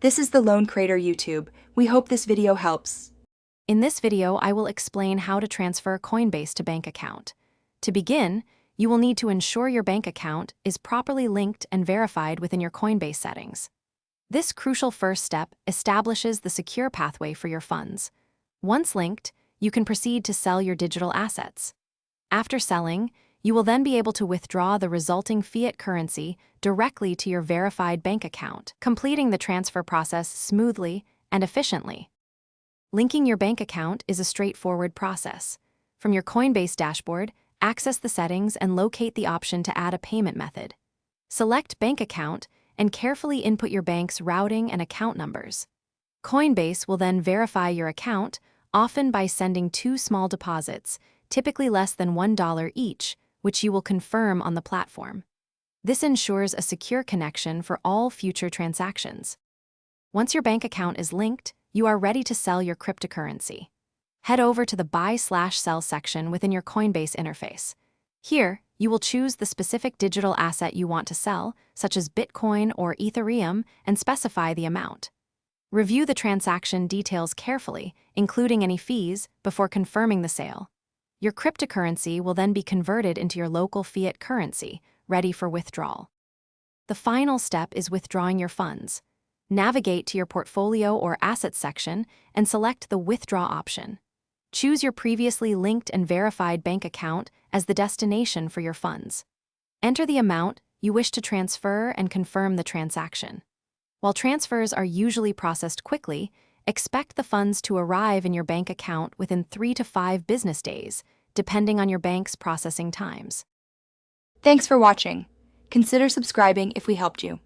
This is the Loan Creator YouTube. We hope this video helps. In this video, I will explain how to transfer Coinbase to bank account. To begin, you will need to ensure your bank account is properly linked and verified within your Coinbase settings. This crucial first step establishes the secure pathway for your funds. Once linked, you can proceed to sell your digital assets. After selling, you will then be able to withdraw the resulting fiat currency directly to your verified bank account, completing the transfer process smoothly and efficiently. Linking your bank account is a straightforward process. From your Coinbase dashboard, access the settings and locate the option to add a payment method. Select Bank Account and carefully input your bank's routing and account numbers. Coinbase will then verify your account, often by sending 2 small deposits, typically less than $1 each, which you will confirm on the platform. This ensures a secure connection for all future transactions. Once your bank account is linked, you are ready to sell your cryptocurrency. Head over to the Buy/Sell section within your Coinbase interface. Here, you will choose the specific digital asset you want to sell, such as Bitcoin or Ethereum, and specify the amount. Review the transaction details carefully, including any fees, before confirming the sale. Your cryptocurrency will then be converted into your local fiat currency, ready for withdrawal. The final step is withdrawing your funds. Navigate to your portfolio or assets section and select the withdraw option. Choose your previously linked and verified bank account as the destination for your funds. Enter the amount you wish to transfer and confirm the transaction. While transfers are usually processed quickly, expect the funds to arrive in your bank account within 3 to 5 business days, depending on your bank's processing times. Thanks for watching. Consider subscribing if we helped you.